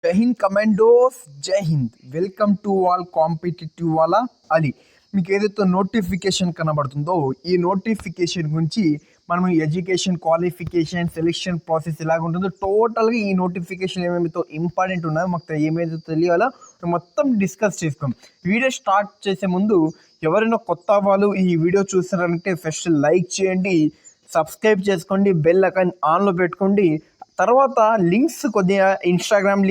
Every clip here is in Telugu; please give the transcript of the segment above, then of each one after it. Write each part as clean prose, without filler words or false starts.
జై హింద్ కమాండోస్, జై Hind. Welcome to all competitive వాళ్ళ అలీ. మీకు ఏదైతే నోటిఫికేషన్ కనబడుతుందో ఈ నోటిఫికేషన్ గురించి మనం ఎడ్యుకేషన్ క్వాలిఫికేషన్ సెలెక్షన్ ప్రాసెస్ ఎలాగ ఉంటుందో టోటల్గా ఈ నోటిఫికేషన్ ఏమేమితో ఇంపార్టెంట్ ఉన్నాయో మాకు ఏమైతే తెలియాలో మొత్తం డిస్కస్ చేస్తాం. వీడియో స్టార్ట్ చేసే ముందు ఎవరైనా కొత్త వాళ్ళు ఈ వీడియో చూస్తున్నారంటే ఫస్ట్ లైక్ చేయండి, సబ్స్క్రైబ్ చేసుకోండి, బెల్ ఐకాన్ ఆన్లో పెట్టుకోండి. తర్వాత లింక్స్ కొద్దిగా Instagram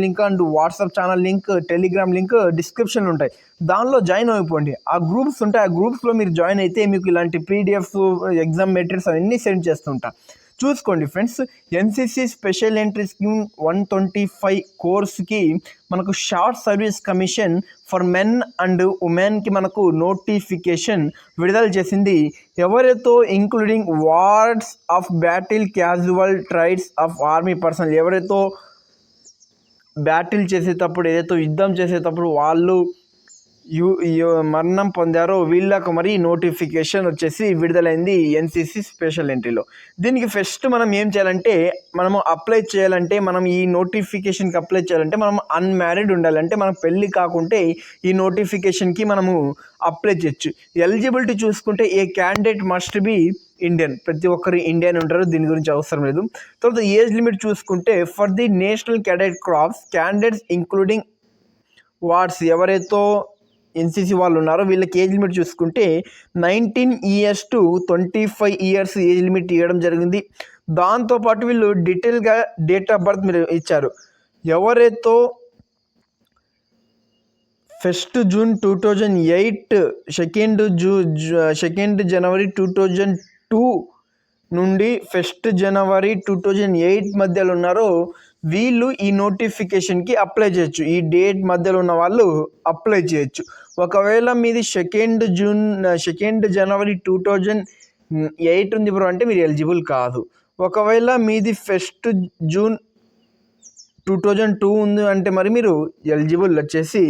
link and WhatsApp channel link, Telegram link డిస్క్రిప్షన్లో ఉంటాయి. దానిలో జాయిన్ అయిపోండి. ఆ గ్రూప్స్ ఉంటాయి, ఆ గ్రూప్స్లో మీరు జాయిన్ అయితే మీకు ఇలాంటి పీడిఎఫ్స్, ఎగ్జామ్ మెటీరియల్స్ అవన్నీ సెండ్ చేస్తుంటా. చూసుకోండి friends. NCC special entry scheme 125 కోర్స్కి మనకు short service commission for men and ఉమెన్కి మనకు నోటిఫికేషన్ విడుదల చేసింది. ఎవరైతే including wards of battle casualties of army personnel, ఎవరైతే బ్యాటిల్ చేసేటప్పుడు ఏదైతే యుద్ధం చేసేటప్పుడు వాళ్ళు మరణం పొందారో వీళ్ళకు మరి నోటిఫికేషన్ వచ్చేసి విడుదలైంది ఎన్సిసి స్పెషల్ ఎంట్రీలో. దీనికి ఫస్ట్ మనం ఏం చేయాలంటే మనము అప్లై చేయాలంటే మనం ఈ నోటిఫికేషన్కి అప్లై చేయాలంటే మనం అన్మ్యారీడ్ ఉండాలి. అంటే మనం పెళ్ళి కాకుంటే ఈ నోటిఫికేషన్కి మనము అప్లై చేయొచ్చు. ఎలిజిబిలిటీ చూసుకుంటే a candidate must be Indian, ప్రతి ఒక్కరు ఇండియన్ ఉంటారు, దీని గురించి అవసరం లేదు. తర్వాత ఏజ్ లిమిట్ చూసుకుంటే for the National Cadet Corps candidates including wards, ఎవరైతే ఎన్సిసి వాళ్ళు ఉన్నారో వీళ్ళకి ఏజ్ లిమిట్ చూసుకుంటే 19 years to 25 years age limit ఇవ్వడం జరిగింది. దాంతోపాటు వీళ్ళు డీటెయిల్గా డేట్ ఆఫ్ బర్త్ మీరు ఇచ్చారు. ఎవరైతే 1st June 2008, 2nd January 2002 నుండి 1st January 2008 మధ్యలో ఉన్నారో వీళ్ళు ఈ నోటిఫికేషన్కి అప్లై చేయొచ్చు. ఈ డేట్ మధ్యలో ఉన్న వాళ్ళు అప్లై చేయొచ్చు. ఒకవేళ మీది 2nd January 2008 ఉంది బ్రో అంటే మీరు ఎలిజిబుల్ కాదు. ఒకవేళ మీది 1st June 2002 ఉంది అంటే మరి మీరు ఎలిజిబుల్ వచ్చేసి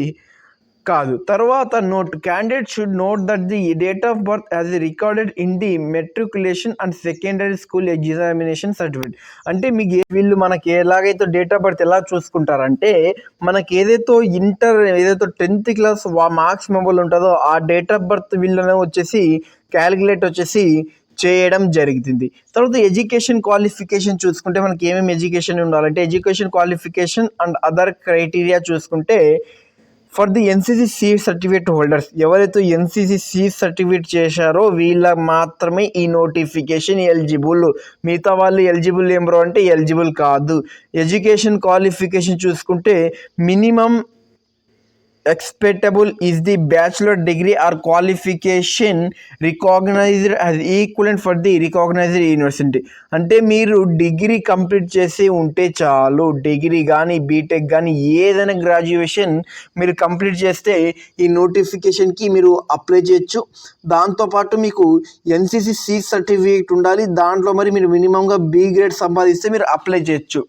కాదు. తర్వాత note, candidate should note that the date of birth as recorded in the matriculation and secondary school examination certificate. అంటే మీకు వీళ్ళు మనకి ఎలాగైతే డేట్ ఆఫ్ బర్త్ ఎలా చూసుకుంటారంటే మనకి ఏదైతే ఏదైతే 10th class మార్క్స్ మెమోల్ ఉంటుందో ఆ డేట్ ఆఫ్ బర్త్ వీళ్ళనే వచ్చేసి క్యాలిక్యులేట్ వచ్చేసి చేయడం జరుగుతుంది. తర్వాత ఎడ్యుకేషన్ క్వాలిఫికేషన్ చూసుకుంటే మనకి ఏమేమి ఎడ్యుకేషన్ ఉండాలంటే education qualification and other criteria చూసుకుంటే for the NCC C certificate holders, ఎవరైతే ఎన్సిసి సీట్ సర్టిఫికేట్ చేశారో వీళ్ళ మాత్రమే ఈ నోటిఫికేషన్ ఎలిజిబుల్. మిగతా వాళ్ళు ఎలిజిబుల్ ఏం బ్రో అంటే ఎలిజిబుల్ కాదు. ఎడ్యుకేషన్ క్వాలిఫికేషన్ చూసుకుంటే minimum expectable is the bachelor degree or qualification recognised as equivalent for the recognised university. అంటే మీరు డిగ్రీ కంప్లీట్ చేసి ఉంటే చాలు. డిగ్రీ కానీ బీటెక్ కానీ ఏదైనా గ్రాడ్యుయేషన్ మీరు కంప్లీట్ చేస్తే ఈ నోటిఫికేషన్కి మీరు అప్లై చేయొచ్చు. దాంతోపాటు మీకు ఎన్సిసి సీట్ సర్టిఫికేట్ ఉండాలి. దాంట్లో మరి మీరు మినిమంగా బి గ్రేడ్ సంపాదిస్తే మీరు అప్లై చేయొచ్చు.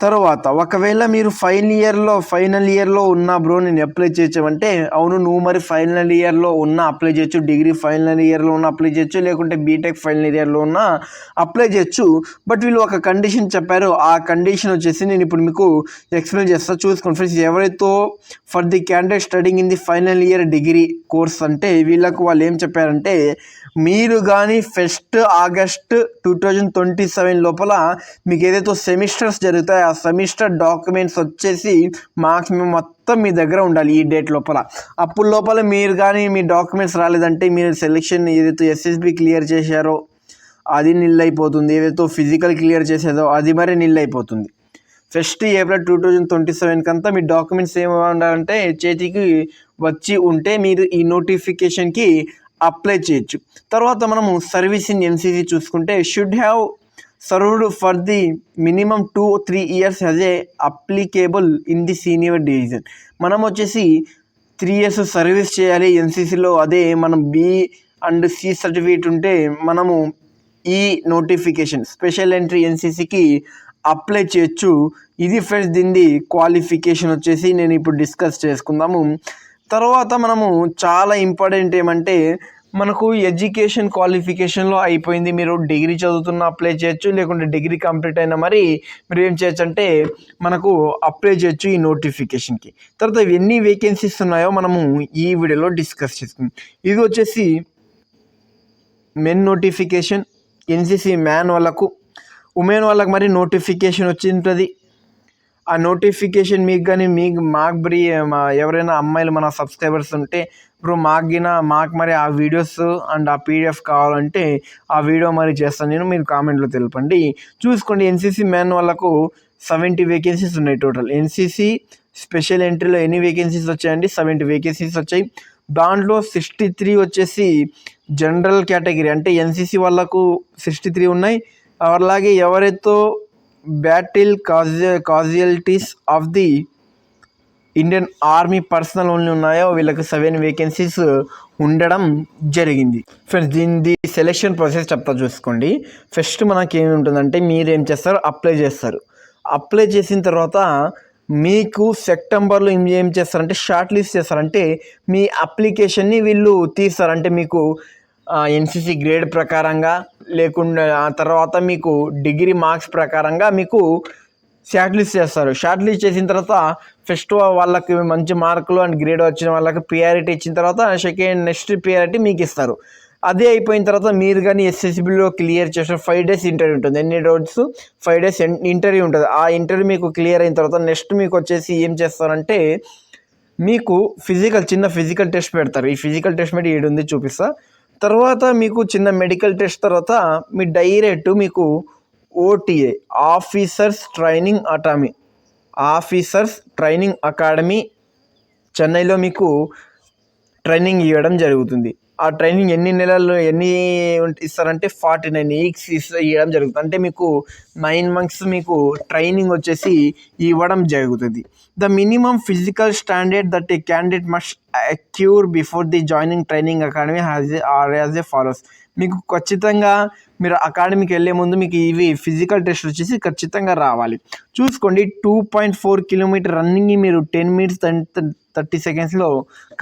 తర్వాత ఒకవేళ మీరు ఫైనల్ ఇయర్లో ఉన్న బ్రో నేను అప్లై చేయొచ్చు అంటే అవును, నువ్వు మరి ఫైనల్ ఇయర్లో ఉన్న అప్లై చేయొచ్చు. డిగ్రీ ఫైనల్ ఇయర్లో ఉన్న అప్లై చేయొచ్చు, లేకుంటే బీటెక్ ఫైనల్ ఇయర్లో ఉన్న అప్లై చేయొచ్చు. బట్ వీళ్ళు ఒక కండిషన్ చెప్పారు. ఆ కండిషన్ వచ్చేసి నేను ఇప్పుడు మీకు ఎక్స్ప్లెయిన్ చేస్తాను. చూసుకోండి ఫ్రెండ్స్. ఎవరైతే for the candidate studying in the final year degree course అంటే వీళ్ళకు వాళ్ళు ఏం చెప్పారంటే మీరు కానీ 1st August 2027 లోపల మీకు ఏదైతే సెమిస్టర్స్ జరుగుతాయో ఆ సెమిస్టర్ డాక్యుమెంట్స్ వచ్చేసి మార్క్స్ మేము మొత్తం మీ దగ్గర ఉండాలి ఈ డేట్ లోపల. అప్పుడు లోపల మీరు కానీ మీ డాక్యుమెంట్స్ రాలేదంటే మీరు సెలెక్షన్ ఏదైతే ఎస్ఎస్బి క్లియర్ చేశారో అది నిల్ అయిపోతుంది. ఏదైతే ఫిజికల్ క్లియర్ చేసేదో అది మరి నిల్ అయిపోతుంది. 1st April 2027 కంతా మీ డాక్యుమెంట్స్ ఏమి ఉండాలంటే చేతికి వచ్చి ఉంటే మీరు ఈ నోటిఫికేషన్కి అప్లై చేయొచ్చు. తర్వాత మనము సర్వీస్ ఇన్ ఎన్సిసి చూసుకుంటే should have served for the minimum 2-3 years as a applicable in the senior division. మనం వచ్చేసి 3 years సర్వీస్ చేయాలి ఎన్సిసిలో. అదే మనం బి అండ్ సి సర్టిఫికేట్ ఉంటే మనము ఈ నోటిఫికేషన్ స్పెషల్ ఎంట్రీ ఎన్సిసికి అప్లై చేయొచ్చు. ఇది ఫ్రెండ్స్ దీని క్వాలిఫికేషన్ వచ్చేసి నేను ఇప్పుడు డిస్కస్ చేసుకుందాము. తర్వాత మనము చాలా ఇంపార్టెంట్ ఏమంటే మనకు ఎడ్యుకేషన్ క్వాలిఫికేషన్లో అయిపోయింది, మీరు డిగ్రీ చదువుతున్న అప్లై చేయొచ్చు, లేకుంటే డిగ్రీ కంప్లీట్ అయినా మరి మీరు ఏం చేయొచ్చు అంటే మనకు అప్లై చేయొచ్చు ఈ నోటిఫికేషన్కి. తర్వాత ఎన్ని వేకెన్సీస్ ఉన్నాయో మనము ఈ వీడియోలో డిస్కస్ చేసుకుందాం. ఇది వచ్చేసి మెన్ నోటిఫికేషన్, ఎన్సిసి మ్యాన్ వాళ్ళకు, ఉమెన్ వాళ్ళకు మరి నోటిఫికేషన్ వచ్చి ఉంటుంది. ఆ నోటిఫికేషన్ మీకు కానీ మాకు ఎవరైనా అమ్మాయిలు మన సబ్స్క్రైబర్స్ ఉంటే ఇప్పుడు మాకు మరి ఆ వీడియోస్ అండ్ ఆ పీడిఎఫ్ కావాలంటే ఆ వీడియో మరి చేస్తాను నేను, మీరు కామెంట్లో తెలపండి. చూసుకోండి, ఎన్సిసి మ్యాన్ వాళ్ళకు 70 వేకెన్సీస్ ఉన్నాయి టోటల్. ఎన్సిసి స్పెషల్ ఎంట్రీలో ఎన్ని వేకెన్సీస్ వచ్చాయండి? 70 వేకెన్సీస్ వచ్చాయి. దాంట్లో 63 వచ్చేసి జనరల్ కేటగిరీ, అంటే ఎన్సిసి వాళ్ళకు 63 ఉన్నాయి. అలాగే ఎవరైతే battle casualties of the Indian army personnel only ఉన్నాయో వీళ్ళకి 7 వేకెన్సీస్ ఉండడం జరిగింది. ఫ్రెండ్స్, దీని సెలెక్షన్ ప్రాసెస్ చెప్తా చూసుకోండి. ఫస్ట్ మనకి ఏమి ఉంటుందంటే మీరేం చేస్తారు, అప్లై చేస్తారు. అప్లై చేసిన తర్వాత మీకు సెప్టెంబర్లో ఏం చేస్తారంటే షార్ట్ లిస్ట్ చేస్తారంటే మీ అప్లికేషన్ని వీళ్ళు తీస్తారంటే మీకు ఎన్సిసి గ్రేడ్ ప్రకారంగా, లేకుండా ఆ తర్వాత మీకు డిగ్రీ మార్క్స్ ప్రకారంగా మీకు షార్ట్ లిస్ట్ చేస్తారు. షార్ట్ లిస్ట్ చేసిన తర్వాత ఫస్ట్ వాళ్ళకి మంచి మార్కులు అండ్ గ్రేడ్ వచ్చిన వాళ్ళకి ప్రియారిటీ ఇచ్చిన తర్వాత నెక్స్ట్ ప్రియారిటీ మీకు ఇస్తారు. అదే అయిపోయిన తర్వాత మీరు కానీ ఎస్ఎస్బిలో క్లియర్ చేసిన 5 days ఇంటర్వ్యూ ఉంటుంది. ఎన్ని రోజు? 5 days ఇంటర్వ్యూ ఉంటుంది. ఆ ఇంటర్వ్యూ మీకు క్లియర్ అయిన తర్వాత నెక్స్ట్ మీకు వచ్చేసి ఏం చేస్తారంటే మీకు చిన్న ఫిజికల్ టెస్ట్ పెడతారు. ఈ ఫిజికల్ టెస్ట్ పెట్టి ఉంది చూపిస్తా. తర్వాత మీకు చిన్న మెడికల్ టెస్ట్ తర్వాత మీ డైరెక్ట్ మీకు ఓటీఏ ఆఫీసర్స్ ట్రైనింగ్ అకాడమీ చెన్నైలో మీకు ట్రైనింగ్ ఇవ్వడం జరుగుతుంది. ఆ ట్రైనింగ్ ఎన్ని ఇస్తారంటే 49 weeks ఇవ్వడం జరుగుతుంది. అంటే మీకు 9 months మీకు ట్రైనింగ్ వచ్చేసి ఇవ్వడం జరుగుతుంది. The minimum physical standard that A candidate must acquire before the joining training academy as a follows. మీకు ఖచ్చితంగా మీరు అకాడమీకి వెళ్ళే ముందు మీకు ఇవి ఫిజికల్ టెస్ట్ వచ్చేసి ఖచ్చితంగా రావాలి. చూసుకోండి, 2.4 kilometer రన్నింగ్ మీరు 10 minutes 30 secondsలో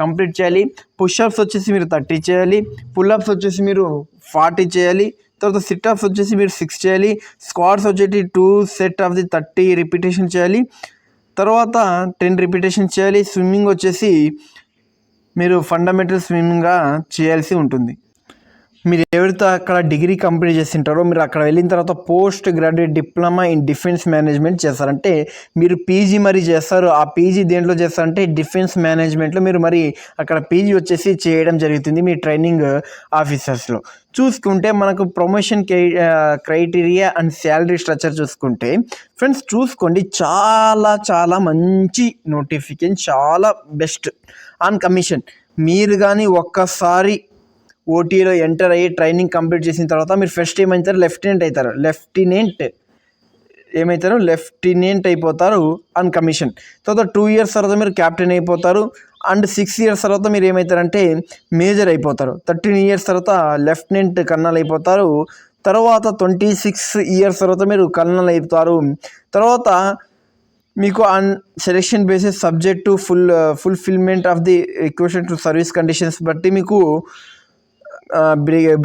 కంప్లీట్ చేయాలి. పుషప్స్ వచ్చేసి మీరు 30 చేయాలి. పుల్అప్స్ వచ్చేసి మీరు 40 చేయాలి. తర్వాత సిట్అప్స్ వచ్చేసి మీరు 6 చేయాలి. స్క్వాట్స్ వచ్చేసి 2 sets ఆఫ్ ది 30 repetition చేయాలి. తర్వాత 10 repetitions చేయాలి. స్విమ్మింగ్ వచ్చేసి మీరు ఫండమెంటల్ స్విమ్మింగ్గా చేయాల్సి ఉంటుంది. మీరు ఎవరితో అక్కడ డిగ్రీ కంప్లీట్ చేసింటారో మీరు అక్కడ వెళ్ళిన తర్వాత post graduate diploma in defence management చేస్తారంటే మీరు పీజీ మరి చేస్తారు. ఆ పీజీ దేంట్లో చేస్తారంటే డిఫెన్స్ మేనేజ్మెంట్లో మీరు మరి అక్కడ పీజీ వచ్చేసి చేయడం జరుగుతుంది మీ ట్రైనింగ్ ఆఫీసర్స్లో. చూసుకుంటే మనకు promotion criteria and salary structure చూసుకుంటే ఫ్రెండ్స్ చూసుకోండి, చాలా చాలా మంచి నోటిఫికేషన్, చాలా బెస్ట్ ఆన్ కమిషన్. మీరు కానీ ఒక్కసారి ఓటీలో ఎంటర్ అయ్యి ట్రైనింగ్ కంప్లీట్ చేసిన తర్వాత మీరు ఫస్ట్ ఏమవుతారు, లెఫ్టినెంట్ అయిపోతారు ఆన్ కమిషన్. తర్వాత 2 years తర్వాత మీరు క్యాప్టెన్ అయిపోతారు. అండ్ 6 years తర్వాత మీరు ఏమవుతారంటే మేజర్ అయిపోతారు. 13 years తర్వాత లెఫ్టినెంట్ కర్నల్ అయిపోతారు. తర్వాత 26 years తర్వాత మీరు కర్నల్ అయిపోతారు. తర్వాత మీకు on selection basis subject to fulfilment of the request to service conditions బట్టి మీకు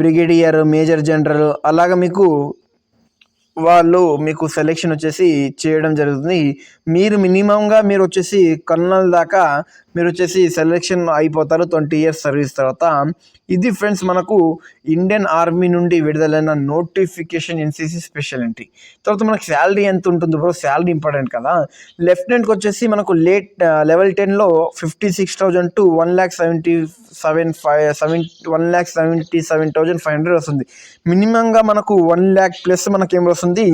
బ్రిగేడియర్, మేజర్ జనరల్ అలాగా మీకు సెలెక్షన్ వచ్చేసి చేయడం జరుగుతుంది. మీరు మినిమంగా మీరు వచ్చేసి కర్నల్ దాకా మీరు వచ్చేసి సెలెక్షన్ అయిపోతారు 20 years సర్వీస్ తర్వాత. ఇది ఫ్రెండ్స్ మనకు ఇండియన్ ఆర్మీ నుండి విడుదలైన నోటిఫికేషన్ ఎన్సిసి స్పెషల్ ఎంట్రీ. తర్వాత మనకు శాలరీ ఎంత ఉంటుంది బ్రో? శాలరీ ఇంపార్టెంట్ కదా. లెఫ్టినెంట్కి వచ్చేసి మనకు level 10లో 56,000 to 1,77,500 వస్తుంది. మినిమంగా మనకు 1 lakh ప్లస్ మనకేం వస్తుంది,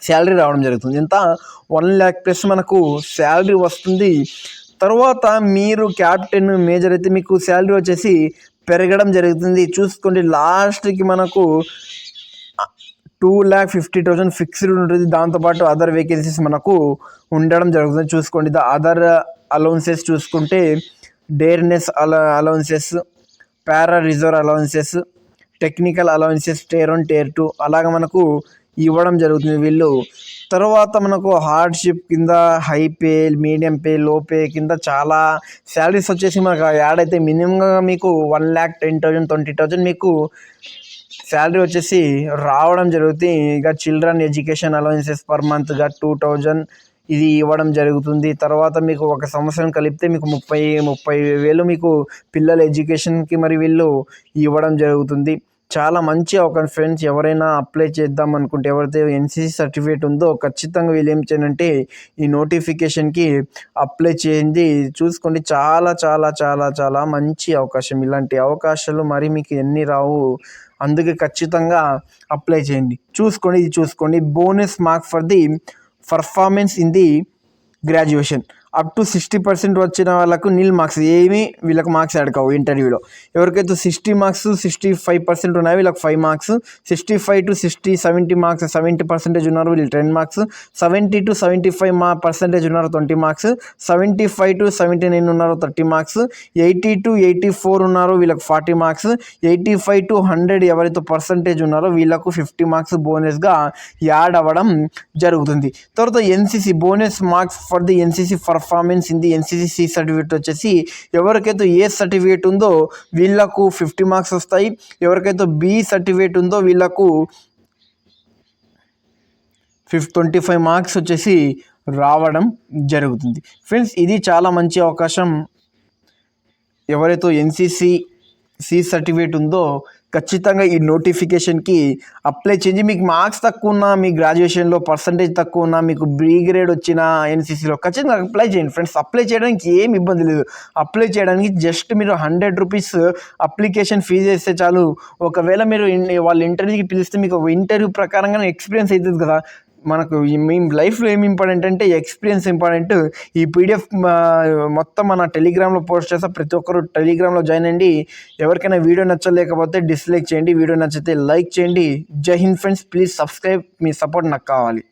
శాలరీ రావడం జరుగుతుంది. ఎంత? 1 lakh ప్లస్ మనకు శాలరీ వస్తుంది. తర్వాత మీరు క్యాప్టెన్, మేజర్ అయితే మీకు శాలరీ వచ్చేసి పెరగడం జరుగుతుంది. చూసుకోండి, లాస్ట్కి మనకు 2,50,000 ఫిక్స్డ్ ఉంటుంది. దాంతోపాటు అదర్ వేకెన్సీస్ మనకు ఉండడం జరుగుతుంది. చూసుకోండి, ద అదర్ అలౌన్సెస్ చూసుకుంటే dearness allowances, para reserve allowances, technical allowances, Tier 1 Tier 2 అలాగ మనకు ఇవ్వడం జరుగుతుంది వీళ్ళు. తర్వాత మనకు హార్డ్షిప్ కింద హై పే, మీడియం పే, లో పే కింద చాలా శాలరీస్ వచ్చేసి మనకు యాడ్ అయితే మినిమంగా మీకు 1,10,000 20,000 మీకు శాలరీ వచ్చేసి రావడం జరుగుతుంది. ఇక చిల్డ్రన్ ఎడ్యుకేషన్ అలవెన్సెస్ పర్ మంత్గా 2,000 ఇది ఇవ్వడం జరుగుతుంది. తర్వాత మీకు ఒక సంవత్సరం కలిపితే మీకు 30,000 మీకు పిల్లల ఎడ్యుకేషన్కి మరి వీళ్ళు ఇవ్వడం జరుగుతుంది. చాలా మంచి అవకాశం ఫ్రెండ్స్. ఎవరైనా అప్లై చేద్దాం అనుకుంటే, ఎవరైతే ఎన్సీసీ సర్టిఫికేట్ ఉందో ఖచ్చితంగా వీళ్ళు ఏం చేయాలంటే ఈ నోటిఫికేషన్కి అప్లై చేయండి. చూసుకోండి, చాలా చాలా చాలా చాలా మంచి అవకాశం. ఇలాంటి అవకాశాలు మరి మీకు ఎన్ని రావు, అందుకే ఖచ్చితంగా అప్లై చేయండి. ఇది చూసుకోండి, bonus mark for the performance in the graduation up to 60% వచ్చిన వాళ్ళకు నీల్ మార్క్స్, ఏమి వీళ్ళకి మార్క్స్ యాడ్ కావు ఇంటర్వ్యూలో. ఎవరికైతే 60 మార్క్స్ 65% ఉన్నాయో వీళ్ళకి 5 మార్క్స్, 65 to 70 మార్క్స్ 70% ఉన్నారు వీళ్ళు 10 మార్క్స్, 70 to 75% ఉన్నారు 20 మార్క్స్, 75 to 79 ఉన్నారు 30 మార్క్స్, 80 to 84 ఉన్నారు వీళ్ళకి 40 మార్క్స్, 85 to 100 ఎవరైతే పర్సంటేజ్ ఉన్నారో వీళ్ళకు 50 మార్క్స్ బోనస్గా యాడ్ అవ్వడం జరుగుతుంది. తర్వాత NCC bonus marks for the NCC performance in the NCC certificate వచ్చేసి ఎవరికైతే ఏ సర్టిఫికేట్ ఉందో వీళ్ళకు 50 మార్క్స్ వస్తాయి. ఎవరికైతే బి సర్టిఫికేట్ ఉందో వీళ్ళకు 25 మార్క్స్ వచ్చేసి రావడం జరుగుతుంది. ఫ్రెండ్స్, ఇది చాలా మంచి అవకాశం. ఎవరైతే ఎన్సీసీ సర్టిఫికేట్ ఉందో ఖచ్చితంగా ఈ నోటిఫికేషన్కి అప్లై చేయండి. మీకు మార్క్స్ తక్కువ ఉన్నా, మీ గ్రాడ్యుయేషన్లో పర్సంటేజ్ తక్కువ ఉన్నా, మీకు బి గ్రేడ్ వచ్చిన ఎన్సీసీలో ఖచ్చితంగా అప్లై చేయండి ఫ్రెండ్స్. అప్లై చేయడానికి ఏం ఇబ్బంది లేదు. అప్లై చేయడానికి జస్ట్ మీరు 100 రూపీస్ అప్లికేషన్ ఫీజు వేస్తే చాలు. ఒకవేళ మీరు వాళ్ళ ఇంటర్వ్యూకి పిలిస్తే మీకు ఇంటర్వ్యూ ప్రకారంగా ఎక్స్పీరియన్స్ అవుతుంది కదా. మనకు మీ లైఫ్లో ఏమి ఇంపార్టెంట్ అంటే ఎక్స్పీరియన్స్ ఇంపార్టెంట్. ఈ పీడిఎఫ్ మొత్తం మన టెలిగ్రామ్లో పోస్ట్ చేస్తా, ప్రతి ఒక్కరు టెలిగ్రామ్లో జాయిన్ అయ్యండి. ఎవరికైనా వీడియో నచ్చలేకపోతే డిస్లైక్ చేయండి, వీడియో నచ్చితే లైక్ చేయండి. జై Hind friends, please subscribe. Me support నాకు కావాలి.